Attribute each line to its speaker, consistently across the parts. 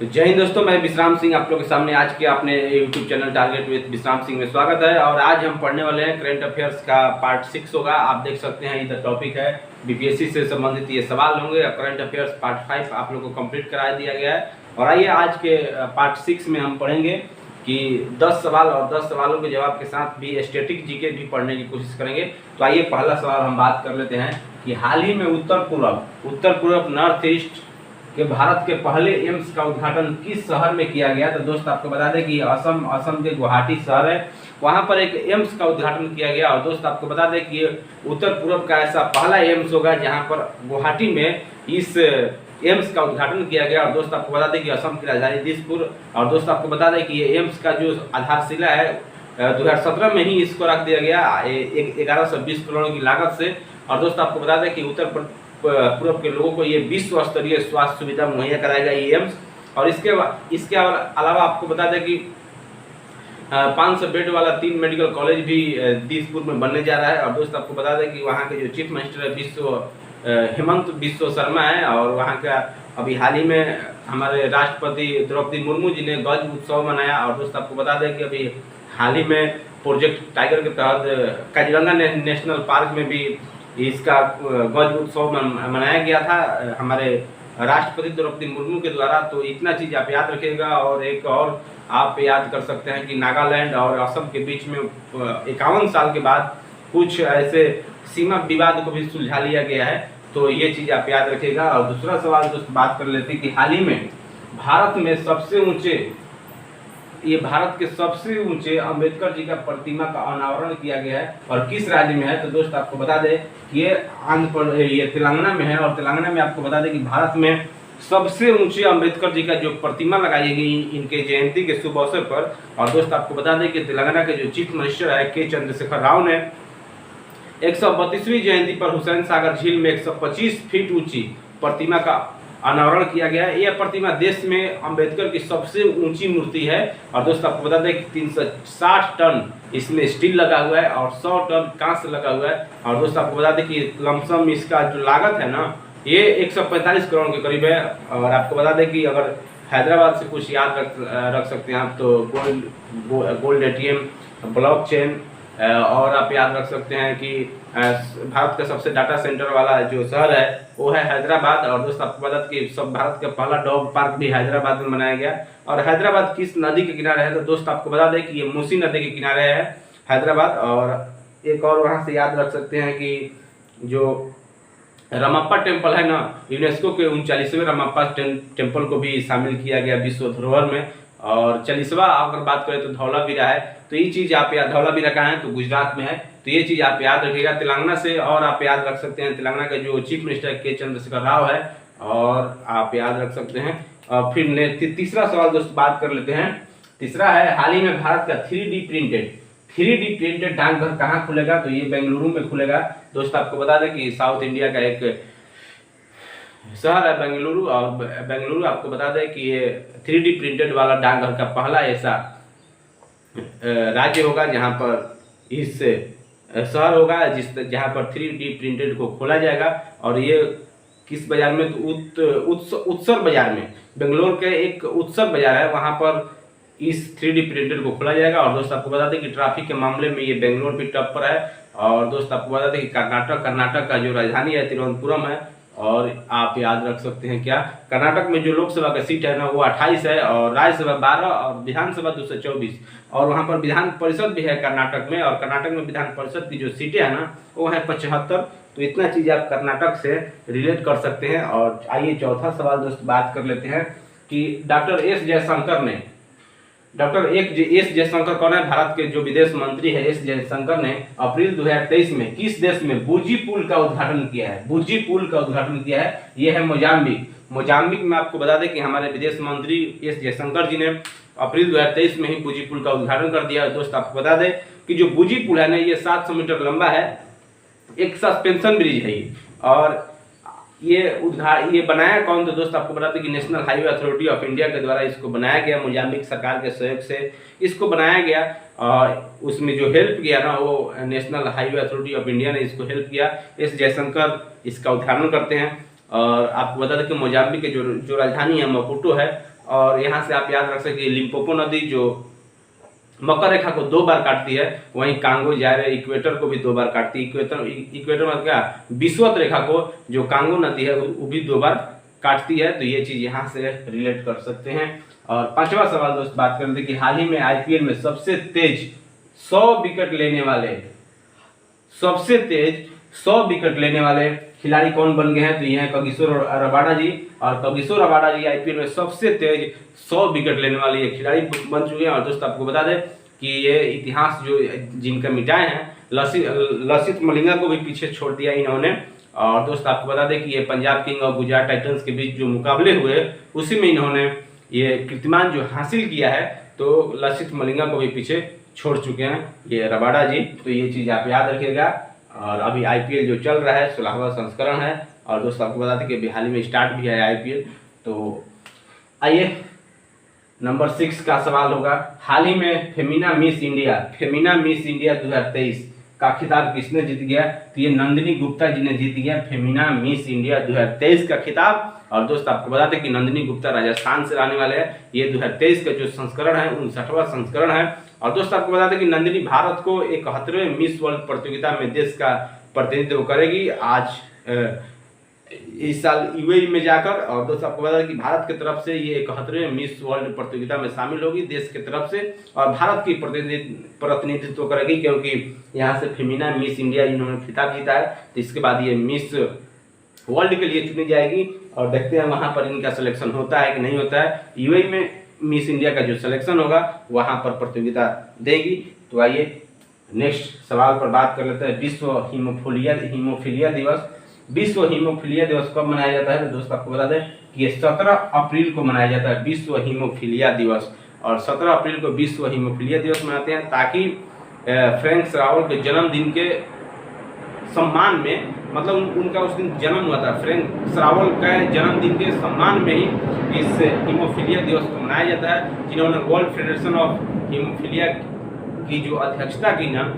Speaker 1: तो जय हिंद दोस्तों, मैं विश्राम सिंह आप लोग के सामने आज के अपने यूट्यूब चैनल टारगेट विद विश्राम सिंह में स्वागत है। और आज हम पढ़ने वाले हैं करंट अफेयर्स का पार्ट 6 होगा। आप देख सकते हैं इधर टॉपिक है बीपीएससी से संबंधित ये सवाल होंगे। करंट अफेयर्स पार्ट 5 आप लोग को कंप्लीट करा दिया गया है। और आइए आज के पार्ट 6 में हम पढ़ेंगे कि 10 सवाल और 10 सवालों के जवाब के साथ भी स्टैटिक जीके भी पढ़ने की कोशिश करेंगे। तो आइए पहला सवाल हम बात कर लेते हैं कि हाल ही में उत्तर पूर्व नॉर्थ ईस्ट कि भारत के पहले एम्स का उद्घाटन किस शहर में किया गया। तो दोस्त आपको बता दें कि असम के गुवाहाटी शहर है, वहां पर एक एम्स का उद्घाटन किया गया। और दोस्त आपको बता दें कि ये उत्तर पूर्व का ऐसा पहला एम्स होगा जहां पर गुवाहाटी में इस एम्स का उद्घाटन किया गया। और दोस्त आपको बता दें कि असम की राजधानी दिसपुर। और दोस्त आपको बता दें कि ये एम्स का जो आधारशिला है 2017 में ही इसको रख दिया गया 1120 करोड़ की लागत से। और दोस्त आपको बता दें कि उत्तर पूर्व के लोगों को ये विश्व स्तरीय स्वास्थ्य सुविधा मुहैया कराएगा ये एम्स। और इसके अलावा आपको बता दें कि 500 बेड वाला 3 मेडिकल कॉलेज भी दिसपुर में बनने जा रहा है। और दोस्त आपको बता दें कि वहाँ के जो चीफ मिनिस्टर है हेमंत बिस्व शर्मा है। और वहाँ का अभी हाल ही में हमारे राष्ट्रपति द्रौपदी मुर्मू जी ने गज उत्सव मनाया। और दोस्त आपको बता दें कि अभी हाल ही में प्रोजेक्ट टाइगर के तहत काजीरंगा नेशनल पार्क में भी इसका गज उत्सव मनाया गया था हमारे राष्ट्रपति द्रौपदी मुर्मू के द्वारा। तो इतना चीज़ आप याद रखिएगा। और एक और आप याद कर सकते हैं कि नागालैंड और असम के बीच में 51 साल के बाद कुछ ऐसे सीमा विवाद को भी सुलझा लिया गया है। तो ये चीज़ आप याद रखिएगा। और दूसरा सवाल दोस्त बात कर लेते हैं कि हाल ही में भारत के सबसे ऊंचे अंबेडकर जी का प्रतिमा का अनावरण किया गया है। और किस राज्य में है। तो दोस्त आपको बता दें कि ये तेलंगाना में है। और तेलंगाना में आपको बता दें कि भारत में सबसे ऊंचे अंबेडकर जी का जो प्रतिमा लगाई गई इनके जयंती के शुभ अवसर पर। और दोस्त आपको बता दें कि तेलंगाना के जो चीफ मिनिस्टर है के चंद्रशेखर राव ने 132वीं जयंती पर हुसैन सागर झील में 125 फीट ऊंची प्रतिमा का अनावरण किया गया है। यह प्रतिमा देश में अंबेडकर की सबसे ऊंची मूर्ति है। और दोस्त आपको बता दें कि 360 टन इसमें स्टील लगा हुआ है और 100 टन कांस्य लगा हुआ है। और दोस्त आपको बता दें कि लमसम इसका जो लागत है ना ये 145 करोड़ के करीब है। और आपको बता दें कि अगर हैदराबाद से कुछ याद रख सकते हैं आप तो गोल्ड एटीएम, ब्लॉकचेन, और आप याद रख सकते हैं कि भारत का सबसे डाटा सेंटर वाला जो शहर है वो है हैदराबाद। और दोस्त आपको बता दें कि सब भारत का पहला डॉग पार्क भी हैदराबाद में बनाया गया। और हैदराबाद किस नदी के किनारे है। तो दोस्त आपको बता दें कि ये मूसी नदी के किनारे है हैदराबाद। और एक और वहाँ से याद रख सकते हैं कि जो रमप्पा टेम्पल है ना, यूनेस्को के 39वें रमप्पा टेम्पल को भी शामिल किया गया विश्व धरोहर में। और 40वां अगर बात करें तो धौलावीरा है। तो ये चीज़ आप याद, धौलावीरा कहाँ है तो गुजरात में है। तो ये चीज़ आप याद रखिएगा तेलंगाना से। और आप याद रख सकते हैं तेलंगाना के जो चीफ मिनिस्टर के चंद्रशेखर राव है। और आप याद रख सकते हैं। और फिर तीसरा सवाल दोस्त बात कर लेते हैं। तीसरा है हाल ही में भारत का 3D प्रिंटेड डाकघर कहाँ खुलेगा। तो ये बेंगलुरु में खुलेगा। दोस्त आपको बता दें कि साउथ इंडिया का एक शहर है बेंगलुरु। और बेंगलुरु आपको बता दें कि ये 3D प्रिंटेड वाला डाकघर का पहला ऐसा राज्य होगा जहां पर इस शहर होगा जहां पर 3D प्रिंटेड को खोला जाएगा। और ये किस बाजार में तो उत्सव बाजार में, बेंगलोर के एक उत्सव बाजार है वहां पर इस 3D प्रिंटेड को खोला जाएगा। और दोस्त आपको बता दें कि ट्रैफिक के मामले में ये बेंगलोर भी टॉप पर है। और दोस्त आपको बता दें कि कर्नाटक का जो राजधानी है तिरुवनंतपुरम है। और आप याद रख सकते हैं क्या, कर्नाटक में जो लोकसभा का सीट है ना वो 28 है और राज्यसभा 12 और विधानसभा 224। और वहाँ पर विधान परिषद भी है कर्नाटक में। और कर्नाटक में विधान परिषद की जो सीटें हैं ना वो है 75। तो इतना चीज़ आप कर्नाटक से रिलेट कर सकते हैं। और आइए चौथा सवाल दोस्त बात कर लेते हैं कि डॉक्टर एस जयशंकर कौन है। भारत के जो विदेश मंत्री है एस जयशंकर ने अप्रैल 2023 में किस देश में बुर्जी पुल का उद्घाटन किया है। ये है मोजाम्बिक में। आपको बता दें कि हमारे विदेश मंत्री एस जयशंकर जी ने अप्रैल 2023 में ही बुर्जी पुल का उद्घाटन कर दिया। दोस्त आपको बता दें कि जो बुर्जी पुल है ना ये 700 मीटर लंबा है, एक सस्पेंशन ब्रिज है ये। और ये बनाया कौन। तो दोस्त आपको बताते कि national highway authority of India के द्वारा इसको बनाया गया, मोजाम्बिक सरकार के सहयोग से इसको बनाया गया। और उसमें जो हेल्प किया ना वो national highway authority of India ने इसको हेल्प किया। एस जयशंकर इसका उद्घाटन करते हैं। और आपको बता दें कि मोजाम्बिक के जो राजधानी है मपुटो है और यहाँ से आप याद रख सकते लिम्पोपो नदी जो मकर रेखा को 2 बार काटती है, वहीं कांगो जायरे इक्वेटर को भी 2 बार काटती है। इक्वेटर मतलब क्या, विषुवत रेखा को जो कांगो नदी है वो भी 2 बार काटती है। तो ये चीज यहाँ से रिलेट कर सकते हैं। और 5वां सवाल दोस्त बात करते हैं कि हाल ही में आईपीएल में सबसे तेज 100 विकेट लेने वाले खिलाड़ी कौन बन गए हैं? तो ये है कागिसो रबाडा जी। और कागिसो रबाडा जी आईपीएल में सबसे तेज 100 विकेट लेने वाले ये खिलाड़ी बन चुके हैं। और दोस्त आपको बता दें कि ये इतिहास जो जिनका मिटाए हैं, लसित मलिंगा को भी पीछे छोड़ दिया इन्होंने। और दोस्त आपको बता दें कि ये पंजाब किंग और गुजरात टाइटंस के बीच जो मुकाबले हुए उसी में इन्होंने ये कीर्तिमान जो हासिल किया है, तो लसित मलिंगा को भी पीछे छोड़ चुके हैं ये रबाडा जी। तो ये चीज आप याद रखिएगा। और अभी आईपीएल जो चल रहा है 16वां संस्करण है। और दोस्तों आपको बता दें कि अभी हाल ही में स्टार्ट भी है आईपीएल। तो आइए नंबर 6 का सवाल होगा, हाल ही में फेमिना मिस इंडिया 2023 का खिताब किसने जीत गया? तो ये नंदिनी गुप्ता जी ने जीत गया फेमिना मिस इंडिया 2023 का खिताब। और दोस्त आपको बता दें कि नंदिनी गुप्ता राजस्थान से रहने वाले हैं। ये 2023 का जो संस्करण है 59वां संस्करण है। और दोस्त आपको बता दें कि नंदिनी भारत को 71वें मिस वर्ल्ड प्रतियोगिता में देश का प्रतिनिधित्व करेगी आज इस साल यूएई में जाकर। और दोस्त आपको बता दें कि भारत की तरफ से ये 71वें मिस वर्ल्ड प्रतियोगिता में शामिल होगी देश की तरफ से, और भारत की प्रतिनिधित्व करेगी, क्योंकि यहाँ से फेमिना मिस इंडिया इन्होंने खिताब जीता है। तो इसके बाद ये मिस वर्ल्ड के लिए चुनी जाएगी। और देखते हैं वहां पर इनका सिलेक्शन होता है कि नहीं होता है। यूएई में मिस इंडिया का जो सिलेक्शन होगा वहां पर प्रतियोगिता देगी। तो आइए नेक्स्ट सवाल पर बात कर लेते हैं। विश्व हीमोफीलिया दिवस कब मनाया जाता है? तो दोस्तों आपको बता दें कि ये 17 अप्रैल को मनाया जाता है विश्व हीमोफीलिया दिवस। और 17 अप्रैल को विश्व हीमोफीलिया दिवस मनाते हैं ताकि फ्रैंक रावल के जन्मदिन के सम्मान में, मतलब उनका उस दिन जन्म हुआ था, फ्रैंक रावल का जन्मदिन के सम्मान में ही इस हीमोफीलिया दिवस को मनाया जाता है, जिन्होंने वर्ल्ड फेडरेशन ऑफ हीमोफीलिया की जो अध्यक्षता की ना,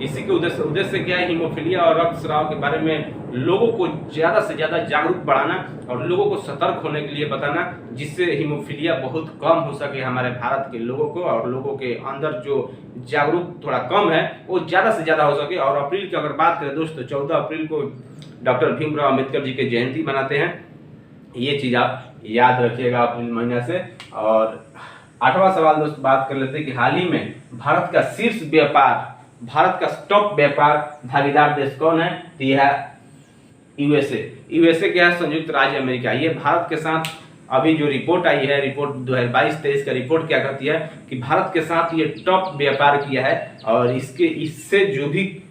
Speaker 1: इसी के उद्देश्य क्या है, हीमोफीलिया और रक्तस्राव के बारे में लोगों को ज़्यादा से ज़्यादा जागरूक बढ़ाना और लोगों को सतर्क होने के लिए बताना, जिससे हीमोफीलिया बहुत कम हो सके हमारे भारत के लोगों को, और लोगों के अंदर जो जागरूक थोड़ा कम है वो ज़्यादा से ज़्यादा हो सके। और अप्रैल की अगर बात करें दोस्तों, 14 अप्रैल को डॉक्टर भीमराव अम्बेडकर जी की जयंती मनाते हैं। ये चीज़ आप याद रखिएगा अप्रैल महीना से। और 8वां सवाल दोस्त बात कर लेते हैं कि हाल ही में भारत का टॉप व्यापार भागीदार देश कौन है? तो यह है यूएसए क्या है? संयुक्त राज्य अमेरिका। ये भारत के साथ अभी जो रिपोर्ट आई है, रिपोर्ट 2022-23 का रिपोर्ट क्या कहती है कि भारत के साथ ये टॉप व्यापार किया है। और इससे जो भी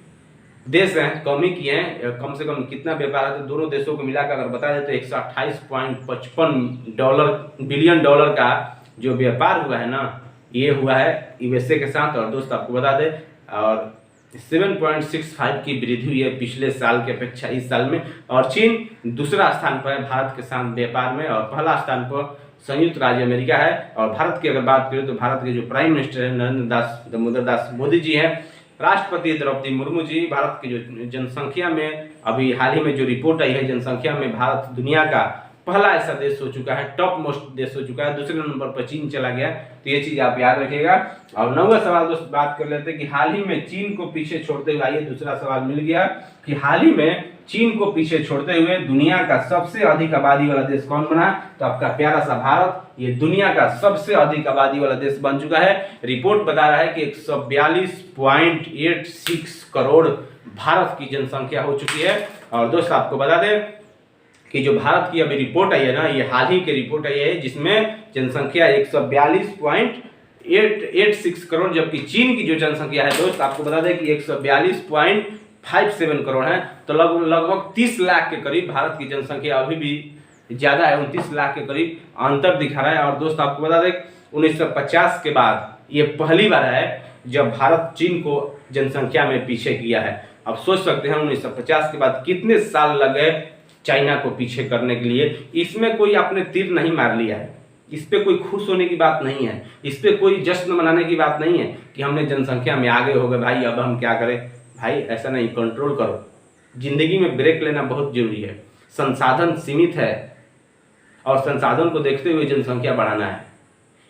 Speaker 1: देश हैं कमी किए हैं, कम से कम कितना व्यापार है, तो दोनों देशों को मिलाकर अगर बता दें तो 128.55 बिलियन डॉलर का जो व्यापार हुआ है ना, ये हुआ है यूएसए के साथ। और दोस्त आपको बता दें और 7.65 की वृद्धि हुई है पिछले साल की अपेक्षा इस साल में। और चीन दूसरा स्थान पर है भारत के साथ व्यापार में, और पहला स्थान पर संयुक्त राज्य अमेरिका है। और भारत की अगर बात करें तो भारत के जो प्राइम मिनिस्टर है नरेंद्र दामोदर दास मोदी जी हैं, राष्ट्रपति द्रौपदी मुर्मू जी, भारत की जो जनसंख्या में अभी हाल ही में जो रिपोर्ट आई है, जनसंख्या में भारत दुनिया का पहला ऐसा देश हो चुका है, टॉप मोस्ट देश हो चुका है, दूसरे नंबर पर चीन चला गया। तो ये चीज आप याद रखिएगा। और 9वां सवाल दोस्त बात कर लेते हैं कि हाल ही में चीन को पीछे छोड़ते हुए, आइए दूसरा सवाल मिल गया कि हाल ही में चीन को पीछे छोड़ते हुए दुनिया का सबसे अधिक आबादी वाला देश कौन बना? तो आपका प्यारा सा भारत ये दुनिया का सबसे अधिक आबादी वाला देश बन चुका है। रिपोर्ट बता रहा है कि 142.86 करोड़ भारत की जनसंख्या हो चुकी है। और दोस्त आपको बता दें कि जो भारत की अभी रिपोर्ट आई है ना, ये हाल ही की रिपोर्ट आई है, जिसमें जनसंख्या 142.86 करोड़, जबकि चीन की जो जनसंख्या है दोस्त आपको बता दें कि 142.57 करोड़ है। तो लगभग 30 लाख के करीब भारत की जनसंख्या अभी भी ज्यादा है, 29 लाख के करीब अंतर दिखा रहा है। और दोस्त आपको बता दें 1950 के बाद ये पहली बार है जब भारत चीन को जनसंख्या में पीछे किया है। अब सोच सकते हैं 1950 के बाद कितने साल लगे चाइना को पीछे करने के लिए। इसमें कोई आपने तीर नहीं मार लिया है, इस पे कोई खुश होने की बात नहीं है, इस पे कोई जश्न मनाने की बात नहीं है कि हमने जनसंख्या में आगे हो गए भाई, अब हम क्या करें। भाई ऐसा नहीं, कंट्रोल करो। जिंदगी में ब्रेक लेना बहुत जरूरी है, संसाधन सीमित है, और संसाधन को देखते हुए जनसंख्या बढ़ाना है।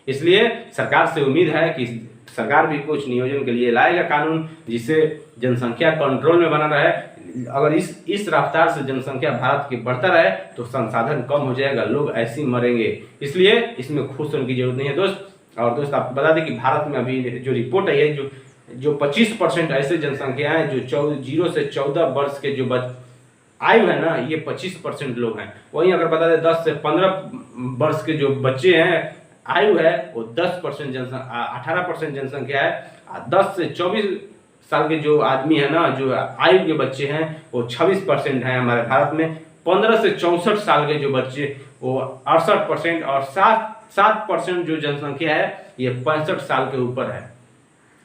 Speaker 1: इसलिए सरकार से उम्मीद है कि सरकार भी कुछ नियोजन के लिए लाएगा कानून, जिससे जनसंख्या कंट्रोल में बना रहे। अगर इस रफ्तार से जनसंख्या भारत की बढ़ता रहे तो संसाधन कम हो जाएगा, लोग ऐसे ही मरेंगे। इसलिए इसमें खुश होने की जरूरत नहीं है दोस्त। और दोस्त आपको बता दें कि भारत में अभी जो रिपोर्ट आई है, जो 25% ऐसे जनसंख्या है जो 0 से 14 वर्ष के जो आयु है ना, ये 25% लोग हैं। वहीं अगर बता दें 10 से 15 वर्ष के जो बच्चे हैं आयु है वो 10% 18% जनसंख्या है। 10 से 24 साल के जो आदमी है ना, जो आयु के बच्चे हैं वो 26% हैं हमारे भारत में। 15 से 64 साल के जो बच्चे वो 68% और 7% जो जनसंख्या है ये 65 साल के ऊपर है।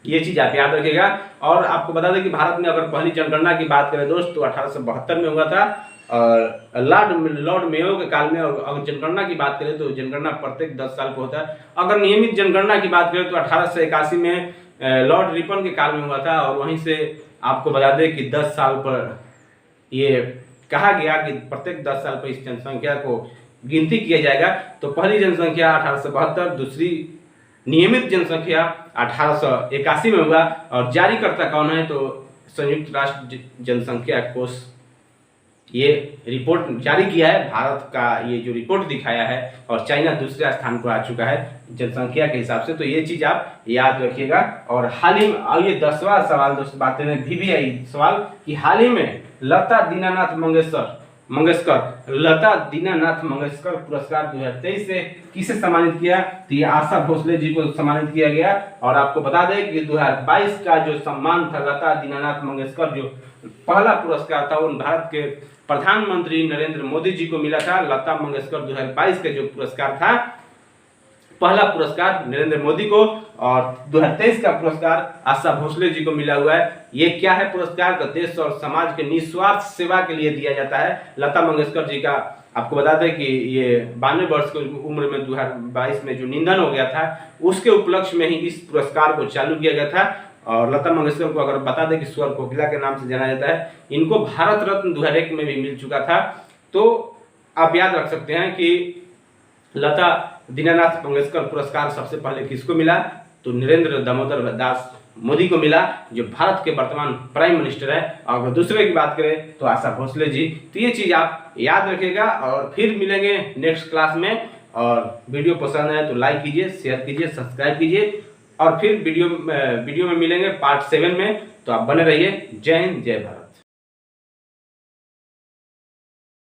Speaker 1: ये चीज आप याद रखिएगा। और आपको बता दें कि भारत में अगर पहली जनगणना की बात करें दोस्त तो 1872 में हुआ था, और लॉर्ड मेयो के काल में। और अगर जनगणना की बात करें तो जनगणना प्रत्येक 10 साल पर होता है। अगर नियमित जनगणना की बात करें तो 1881 में लॉर्ड रिपन के काल में हुआ था। और वहीं से आपको बता दें कि 10 साल पर ये कहा गया कि प्रत्येक 10 साल पर इस जनसंख्या को गिनती किया जाएगा। तो पहली जनसंख्या 1872, दूसरी नियमित जनसंख्या 1881 में हुआ। और जारीकर्ता कौन है तो संयुक्त राष्ट्र जनसंख्या कोष ये रिपोर्ट जारी किया है। भारत का ये जो रिपोर्ट दिखाया है, और चाइना दूसरे स्थान पर आ चुका है जनसंख्या के हिसाब से। तो ये चीज आप याद रखिएगा। और हाल ही में ये 10वां सवाल दोस्तों बात करें VVI सवाल कि हाल ही में लता दीनानाथ मंगेशकर पुरस्कार 2023 से किसे सम्मानित किया, तो ये आशा भोसले जी को सम्मानित किया गया। और आपको बता दें कि 2022 का जो सम्मान था लता दीनानाथ मंगेशकर, जो पहला पुरस्कार था वो भारत के प्रधानमंत्री नरेंद्र मोदी जी को मिला था। लता मंगेशकर 2022 का जो पुरस्कार था, पहला पुरस्कार नरेंद्र मोदी को, और 2023 का पुरस्कार आशा भोसले जी को मिला हुआ है। ये क्या है पुरस्कार, का देश और समाज के निस्वार्थ सेवा के लिए दिया जाता है। लता मंगेशकर जी का आपको बता दें कि ये 92 वर्ष की उम्र में 2022 में जो निधन हो गया था, उसके उपलक्ष्य में ही इस पुरस्कार को चालू किया गया था। और लता मंगेशकर को अगर बता दें कि स्वर कोकिला के नाम से जाना जाता है। इनको भारत रत्न 2001 में भी मिल चुका था। तो आप याद रख सकते हैं कि लता दीनानाथ मंगेशकर पुरस्कार सबसे पहले किसको मिला, तो नरेंद्र दामोदर दास मोदी को मिला, जो भारत के वर्तमान प्राइम मिनिस्टर है। और अगर दूसरे की बात करें तो आशा भोसले जी। तो ये चीज आप याद रखिएगा। और फिर मिलेंगे नेक्स्ट क्लास में। और वीडियो पसंद है तो लाइक कीजिए, शेयर कीजिए, सब्सक्राइब कीजिए। और फिर वीडियो में मिलेंगे पार्ट 7 में। तो आप बने रहिए। जय हिंद, जय भारत।